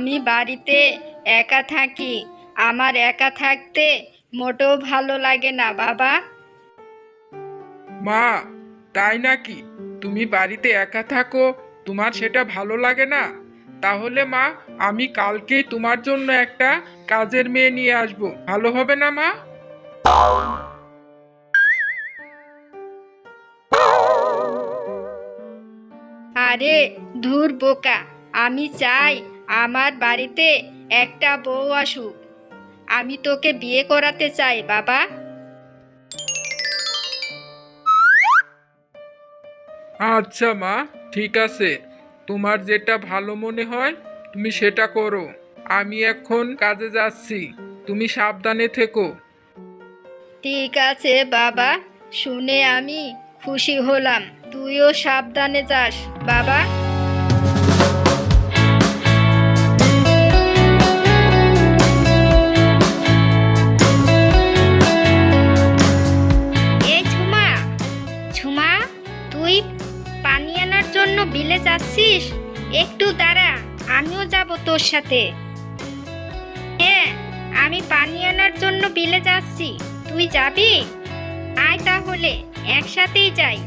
আমি বাড়িতে একা থাকি। আমার একা থাকতে মোটেও ভালো লাগে না বাবা। মা, তাই নাকি? তুমি বাড়িতে একা থাকো, তোমার সেটা ভালো লাগে না? তাহলে মা, আমি কালকেই তোমার জন্য একটা কাজের মেয়ে নিয়ে আসবো, ভালো হবে না মা? আরে ধুর বোকা, আমি চাই আমার বাড়িতে একটা বউ আসুক। আমি তোকে বিয়ে করাতে চাই বাবা। আচ্ছা মা, ঠিক আছে, তোমার যেটা ভালো মনে হয় তুমি সেটা করো। আমি এখন কাজে যাচ্ছি, তুমি সাবধানে থেকো। ঠিক আছে বাবা, শুনে আমি খুশি হলাম। তুইও সাবধানে যাস বাবা। এই ঝুমা, ঝুমা, তুই পানি আনার জন্য বিলে যাচ্ছিস? একটু দাঁড়া, আমিও যাব তোর সাথে। হ্যাঁ, আমি পানি আনার জন্য বিলে যাচ্ছি, তুই যাবি? আয় তাহলে একসাথেই যাই।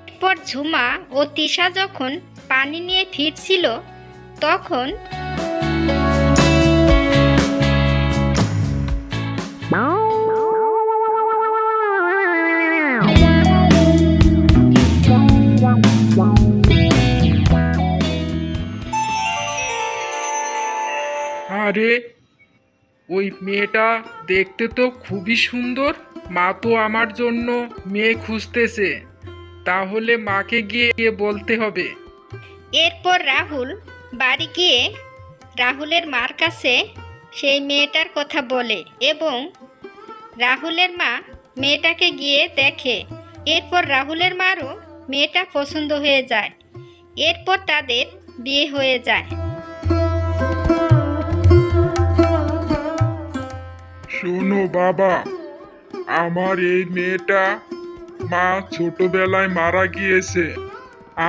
এরপর ঝুমা ও তিশা যখন পানি নিয়ে ফিরছিল তখন আরে, ওই মেয়েটা দেখতে তো খুবই সুন্দর। মা তো আমার জন্য মেয়ে খুঁজতেছে, তাহলে মাকে গিয়ে বলতে হবে। এরপর রাহুল বাড়ি গিয়ে রাহুলের মার কাছে সেই মেয়েটার কথা বলে এবং রাহুলের মা মেয়েটাকে গিয়ে দেখে। এরপর রাহুলের মারও মেয়েটা পছন্দ হয়ে যায়। এরপর তাদের বিয়ে হয়ে যায়। শোনো বাবা, আমার এই মেয়েটা মা ছোটবেলায় মারা গিয়েছে,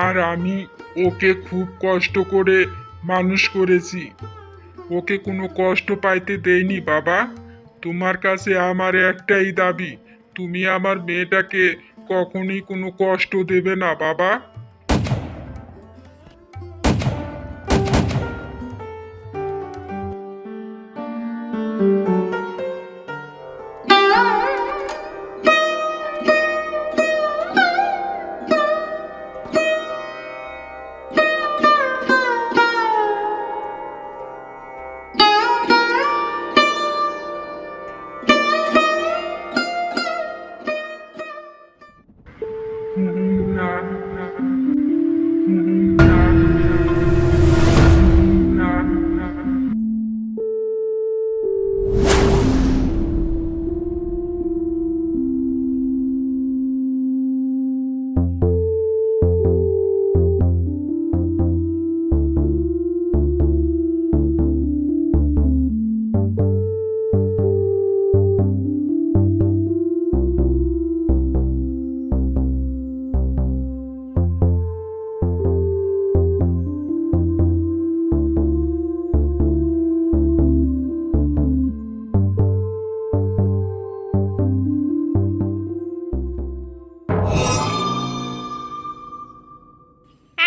আর আমি ওকে খুব কষ্ট করে মানুষ করেছি। ওকে কোনো কষ্ট পাইতে দেইনি বাবা। তোমার কাছে আমার একটাই দাবি, তুমি আমার মেয়েটাকে কখনোই কোনো কষ্ট দেবে না বাবা।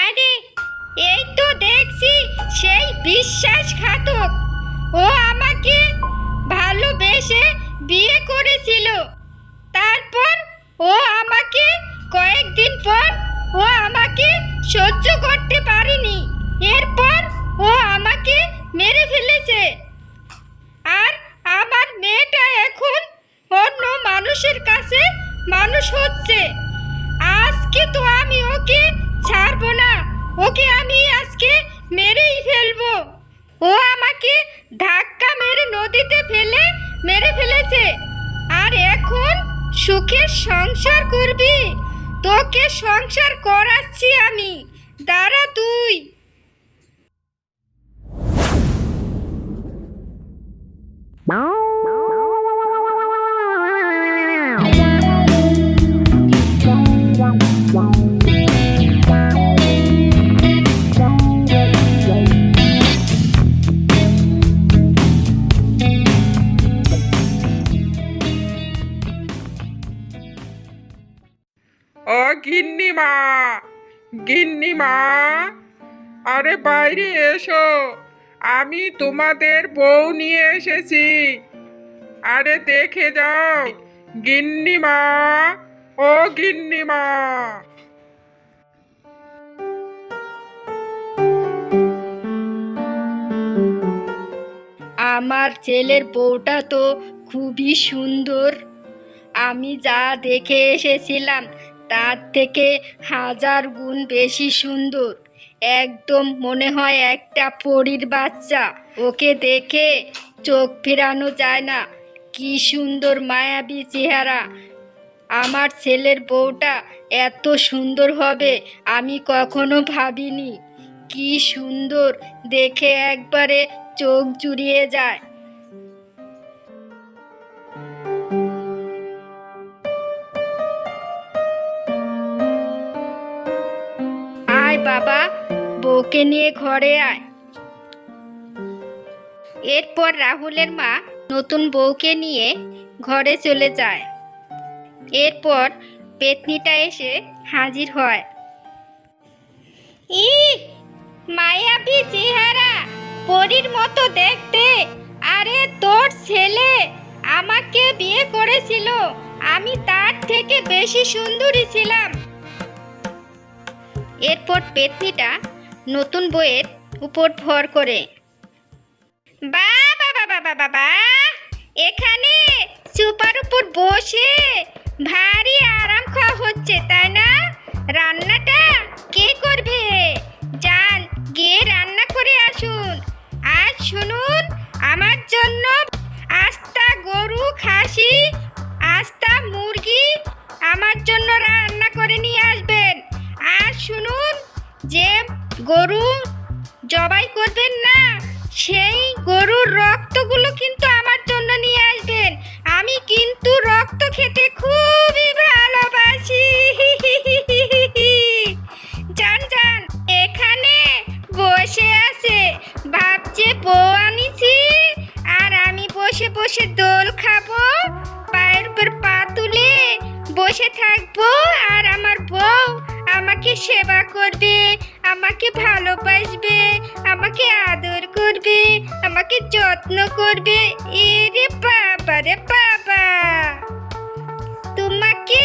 আরে এই তো দেখছি সেই বিশ্বাসঘাতক। ও আমাকে ভালোবেসে বিয়ে করেছিল, তারপর ও আমাকে কয়েকদিন পর ও আমাকে সহ্য করতে পারেনি। এরপর ও আমাকে মেরে ফেলেছে। আর আমার মেয়েটা এখন অন্য মানুষের কাছে মানুষ হচ্ছে। আজকে তো আমি ওকে ছাড়বো না, ওকে আমি আজকে মেরেই ফেলবো। ও আমাকে গেছে আর এখন সুখের সংসার করবি? তোকে সংসার করাচ্ছি আমি, দাঁড়া তুই। ও গিন্নিমা, গিন্নিমা, আরে বাইরে এসো, আমি তোমাদের বউ নিয়ে এসেছি। আরে দেখে যাও গিন্নিমা, ও গিন্নিমা। আমার ছেলের বউটা তো খুবই সুন্দর। আমি যা দেখে এসেছিলাম তার থেকে 1000 গুণ বেশি সুন্দর। একদম মনে হয় একটা পরীর বাচ্চা। ওকে দেখে চোখ ফেরানো যায় না। কি সুন্দর মায়াবী চেহারা। আমার ছেলের বউটা এত সুন্দর হবে আমি কখনো ভাবিনি। কি সুন্দর, দেখে একবারে চোখ জুড়িয়ে যায়। আয় বাবা, বউকে নিয়ে ঘরে আয়। এরপর রাহুলের মা নতুন বউকে নিয়ে ঘরে চলে যায়। এরপর পেতনিটা এসে হাজির হয়। মায়াবী চেহারা, পরীর মতো দেখতে। আরে তোর ছেলে আমাকে বিয়ে করেছিল, আমি তার থেকে বেশি সুন্দরী ছিলাম। এরপর পেতনিটা নতুন বউয়ের উপর ভর করে, বাবা বাবা বাবা, এখানে সোফার উপর বসে ভারী আরাম খাওয়া হচ্ছে, তাই না? রান্নাটা কে করবে? যান গিয়ে রান্না করে আসুন। আর শুনুন, আমার জন্য আস্তা গরু, খাসি, আস্তা মুরগি আমার জন্য রান্না করে নিয়ে আসবেন। আর শুনুন, যে গরু জবাই করবেন না, সেই গরুর রক্তগুলো কিন্তু আমার জন্য নিয়ে আসবেন। আমি কিন্তু রক্ত খেতে খুবই ভালোবাসি। যান যান, এখানে বসে আছে, ভাবছে বউ আনিছি আর আমি বসে বসে দোল খাবো, পায়ের উপর পা তুলে বসে থাকবো আর আমার বউ আমাকে সেবা করবে, আমাকে ভালোবাসবে, আমাকে আদর করবে, আমাকে যত্ন করবে। এরে বাবা রে বাবা, তোমাকে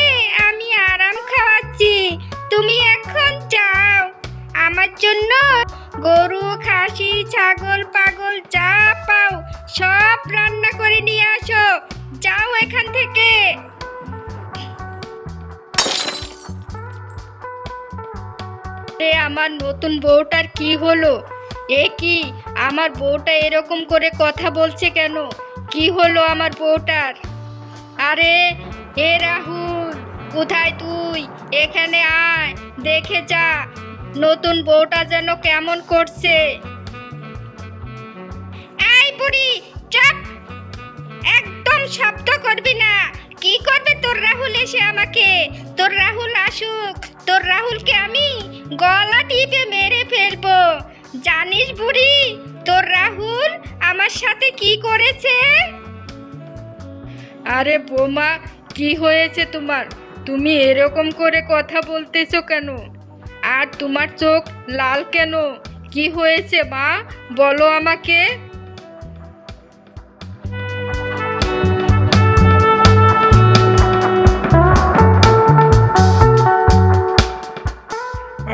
আমি আরাম খাওয়াচ্ছি, তুমি এখন যাও। আমার জন্য গরু, খাসি, ছাগল, পাগল যা পাও সব রান্না করে নিয়ে আসো। যাও এখান থেকে। আমার নতুন বউটার কি হলো? এ কি, আমার বউটা এরকম করে কথা বলছে কেন? কি হলো আমার বউটার? আরে এ রাহুল, কোথায় তুই? এখানে আয়, দেখে যা নতুন বউটা যেন কেমন করছে। এই বুড়ি, চুপ, একদম শব্দ করবি না। কি করবে তোর রাহুল এসে আমাকে? তোর রাহুল আসুক, তোর রাহুলকে আমি গলা টিপে মেরে ফেলবো। জানিস বুড়ি, তোর রাহুল আমার সাথে কি করেছে? আরে বোমা, কি হয়েছে তোমার? তুমি এরকম করে কথা বলতেছো কেন? আর তোমার চোখ লাল কেন? কি হয়েছে মা, বলো আমাকে।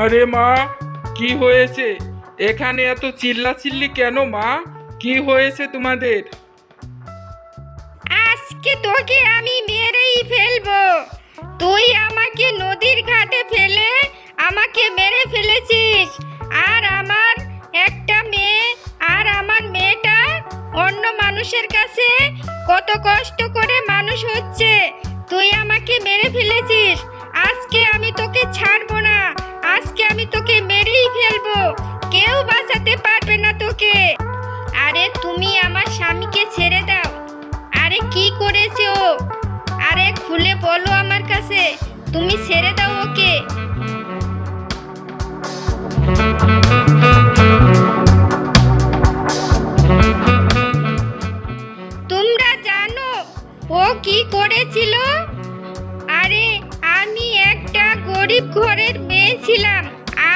আরে মা, কি হয়েছে? এখানে এত চিল্লাচিল্লি কেন মা? কি হয়েছে তোমাদের? আজকে তোকে আমি মেরেই ফেলবো। তুই আমাকে নদীর ঘাটে ফেলে আমাকে মেরে ফেলেছিস। আর আমার একটা মেয়ে, আর আমার মেয়েটা অন্য মানুষের কাছে কত কষ্ট করে মানুষ হচ্ছে, তুই আমাকে মেরে ফেলেছিস। আজকে আমি তোকে ছাড়বো না, আজকে আমি তোকে মেরেই ফেলবো, কেউ বাঁচাতে পারবে না তোকে। আরে তুমি আমার স্বামীকে ছেড়ে দাও। আরে কি করেছে ও? আরে খুলে বলো আমার কাছে, তুমি ছেড়ে দাও ওকে। তোমরা জানো ও কি করেছিল? আরে আমি একটা গরিব ঘরের মেয়ে ছিলাম,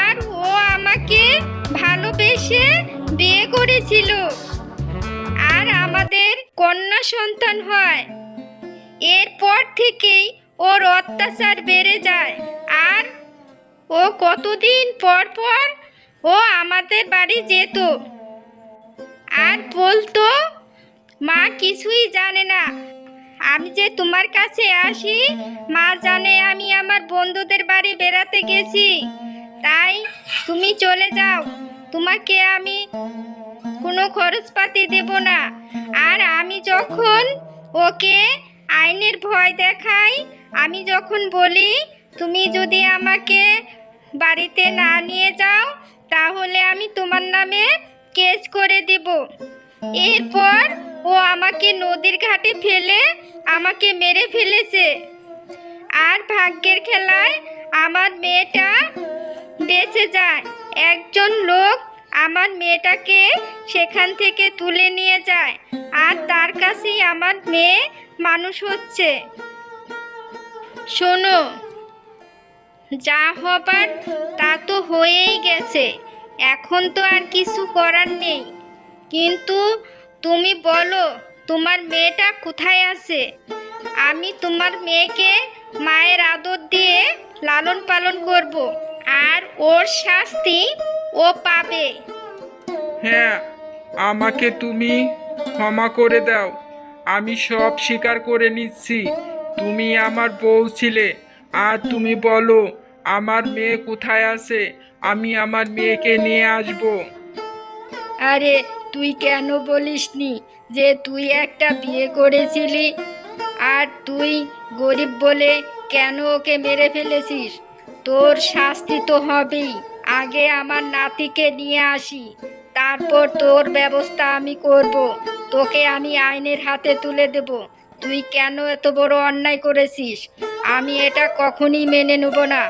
আর ও আমাকে ভালোবেসে বিয়ে করেছিল, আর আমাদের কন্যা সন্তান হয়। এরপর থেকেই ওর অত্যাচার বেড়ে যায়, আর ও কতদিন পর পর ও আমাদের বাড়ি যেত আর বলতো মা কিছুই জানে না। আমি যে তোমার কাছে আসি, মা জানে আমি আমার বন্ধুদের বাড়ি বেড়াতে গেছি, তাই তুমি চলে যাও, তোমাকে আমি কোনো খরচপাতি দেব না। আর আমি যখন ওকে আইনের ভয় দেখাই, আমি যখন বলি তুমি যদি আমাকে বাড়িতে না নিয়ে যাও তাহলে আমি তোমার নামে কেস করে দেব। এরপর ও আমাকে নদীর ঘাটে ফেলে আমাকে মেরে ফেলেছে। আর ভাগ্যের খেলায় আমার মেয়েটা বেঁচে যায়। একজন লোক আমার মেয়েটাকে সেখান থেকে তুলে নিয়ে যায়, আর তার কাছেই আমার মেয়ে মানুষ হচ্ছে। শোনো, যা হবার তা তো হয়েই গেছে, এখন তো আর কিছু করার নেই। কিন্তু তুমি বলো তোমার মেয়েটা কোথায় আছে? আমি তোমার মেয়েকে মায়ের আদর দিয়ে লালন পালন করব, আর ওর শাস্তি ও পাবে। হ্যাঁ, আমাকে তুমি ক্ষমা করে দাও, আমি সব স্বীকার করে নিচ্ছি। তুমি আমার বউ ছিলে, আর তুমি বলো আমার মেয়ে কোথায় আছে, আমি আমার মেয়েকে নিয়ে আসবো। আরে তুই কেন বলিসনি যে তুই একটা বিয়ে করেছিলি, আর তুই গরিব বলে কেন ওকে মেরে ফেলেছিস? তোর শাস্তি তো হবেই। আগে আমার নাতিকে নিয়ে আসি, তারপর তোর ব্যবস্থা আমি করব। তোকে আমি আইনের হাতে তুলে দেব। তুই কেন এত বড় অন্যায় করেছিস? আমি এটা কখনই মেনে নেব না।